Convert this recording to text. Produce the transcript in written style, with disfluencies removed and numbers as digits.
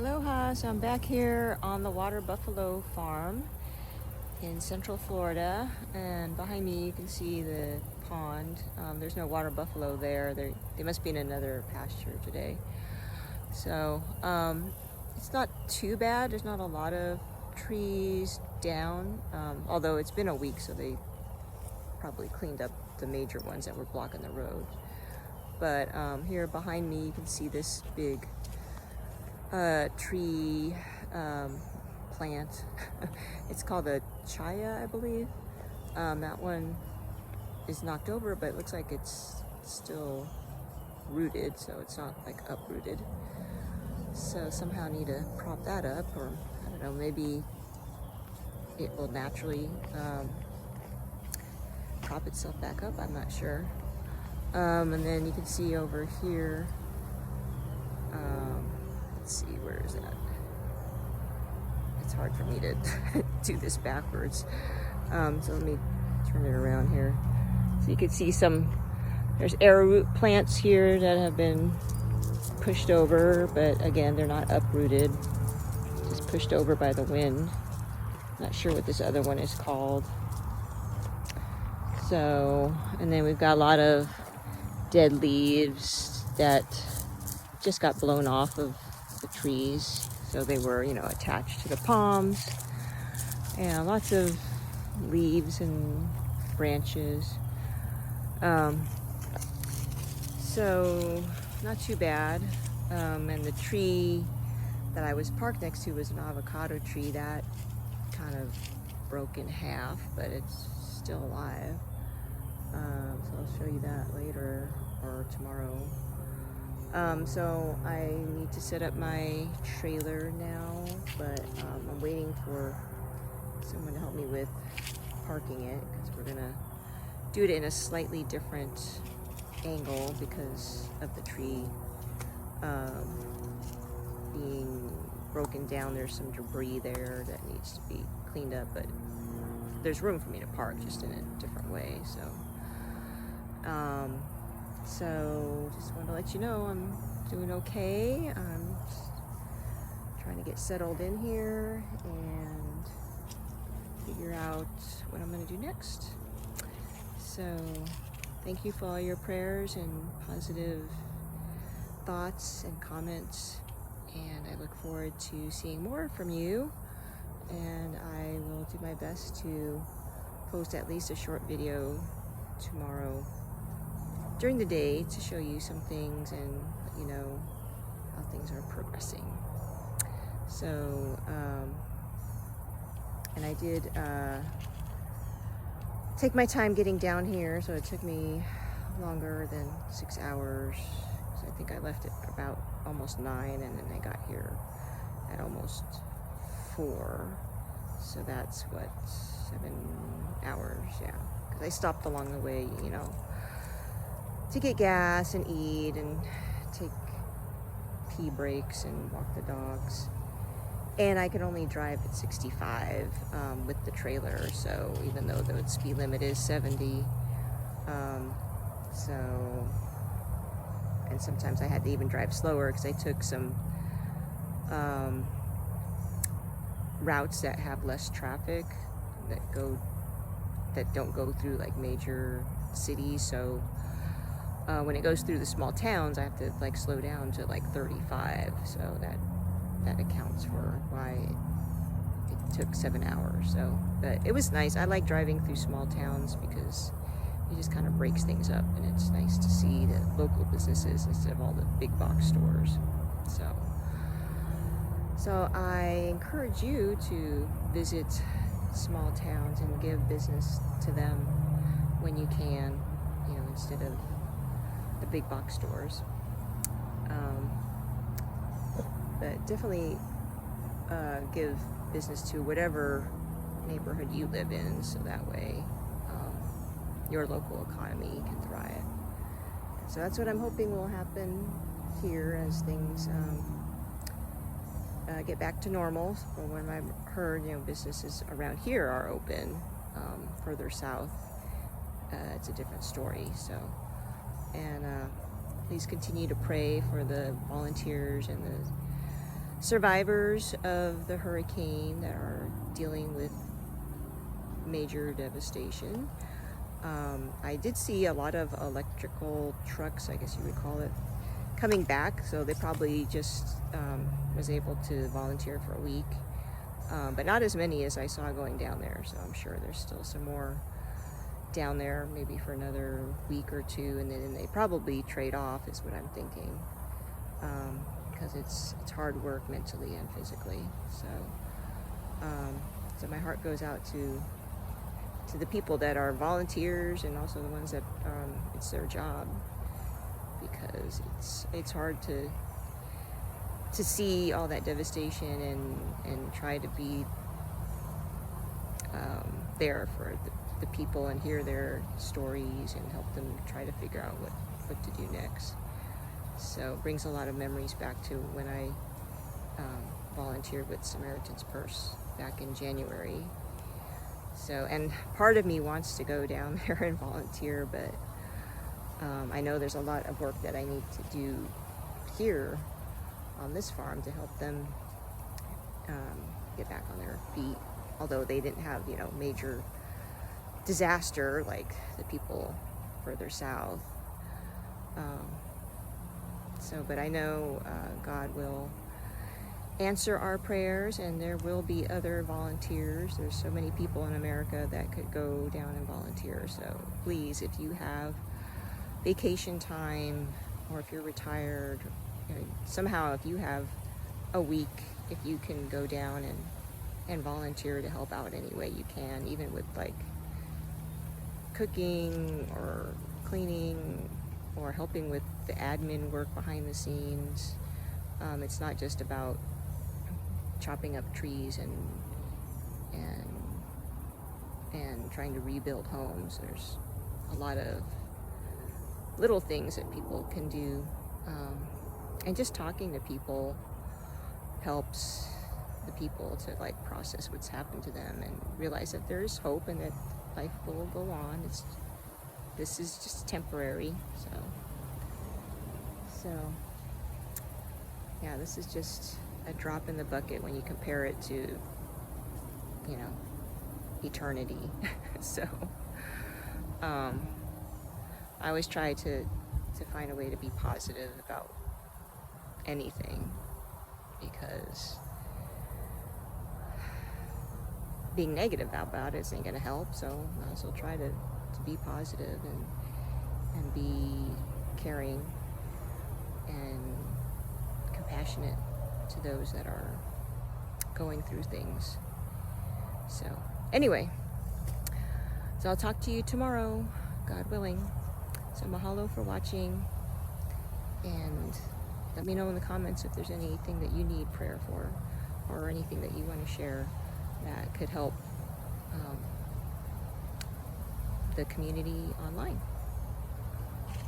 Aloha, so I'm back here on the Water Buffalo Farm in Central Florida, and behind me you can see the pond. There's no water buffalo there. They must be in another pasture today. So it's not too bad. There's not a lot of trees down, although it's been a week, so they probably cleaned up the major ones that were blocking the road. But here behind me you can see this big tree plant. It's called a chaya, I believe. That one is knocked over, but it looks like it's still rooted, so it's not like uprooted. So somehow I need to prop that up, or I don't know, maybe it will naturally prop itself back up. I'm not sure. And then you can see over here, let's see, where is that? It's hard for me to do this backwards. So let me turn it around here. So you can see there's arrowroot plants here that have been pushed over, but again, they're not uprooted, just pushed over by the wind. Not sure what this other one is called. So, and then we've got a lot of dead leaves that just got blown off of the trees. So they were, attached to the palms, and lots of leaves and branches. So not too bad. And the tree that I was parked next to was an avocado tree that kind of broke in half, but it's still alive. So I'll show you that later or tomorrow. So I need to set up my trailer now, but I'm waiting for someone to help me with parking it, because we're gonna do it in a slightly different angle because of the tree being broken down. There's some debris there that needs to be cleaned up, but there's room for me to park, just in a different way. So just wanted to let you know I'm doing okay. I'm just trying to get settled in here and figure out what I'm going to do next. So thank you for all your prayers and positive thoughts and comments, and I look forward to seeing more from you, and I will do my best to post at least a short video tomorrow during the day to show you some things and let you know how things are progressing. So and I did take my time getting down here, so it took me longer than 6 hours. So I think I left at about almost 9, and then I got here at almost 4. So that's what, 7 hours, yeah. Because I stopped along the way, to get gas and eat and take pee breaks and walk the dogs. And I can only drive at 65 with the trailer, so even though the speed limit is 70, and sometimes I had to even drive slower because I took some routes that have less traffic, that don't go through like major cities. So when it goes through the small towns, I have to slow down to 35. So that accounts for why it took 7 hours. So, but it was nice. I like driving through small towns because it just kind of breaks things up, and it's nice to see the local businesses instead of all the big box stores. So I encourage you to visit small towns and give business to them when you can, instead of the big box stores. But definitely give business to whatever neighborhood you live in, so that way your local economy can thrive. So that's what I'm hoping will happen here as things get back to normal. But when I've heard, businesses around here are open, further south, it's a different story. So, and please continue to pray for the volunteers and the survivors of the hurricane that are dealing with major devastation. I did see a lot of electrical trucks, I guess you would call it, coming back, so they probably just was able to volunteer for a week, but not as many as I saw going down there, so I'm sure there's still some more down there, maybe for another week or two, and then they probably trade off, is what I'm thinking, because it's hard work mentally and physically. So my heart goes out to the people that are volunteers, and also the ones that it's their job, because it's hard to see all that devastation and try to be there for the people and hear their stories and help them try to figure out what to do next. So it brings a lot of memories back to when I volunteered with Samaritan's Purse back in January. So, and part of me wants to go down there and volunteer, but I know there's a lot of work that I need to do here on this farm to help them get back on their feet, although they didn't have, major disaster like the people further south. But I know God will answer our prayers, and there will be other volunteers. There's so many people in America that could go down and volunteer. So please, if you have vacation time, or if you're retired, somehow if you have a week, if you can go down and volunteer to help out any way you can, even with like cooking or cleaning or helping with the admin work behind the scenes. It's not just about chopping up trees and trying to rebuild homes. There's a lot of little things that people can do, and just talking to people helps the people to like process what's happened to them and realize that there's hope and that life will go on. This is just temporary. So yeah, this is just a drop in the bucket when you compare it to, eternity. So I always try to find a way to be positive about anything, because being negative about it isn't going to help. So I also try to be positive and be caring and compassionate to those that are going through things. So anyway, so I'll talk to you tomorrow, God willing. So mahalo for watching, and let me know in the comments if there's anything that you need prayer for, or anything that you want to share that could help the community online.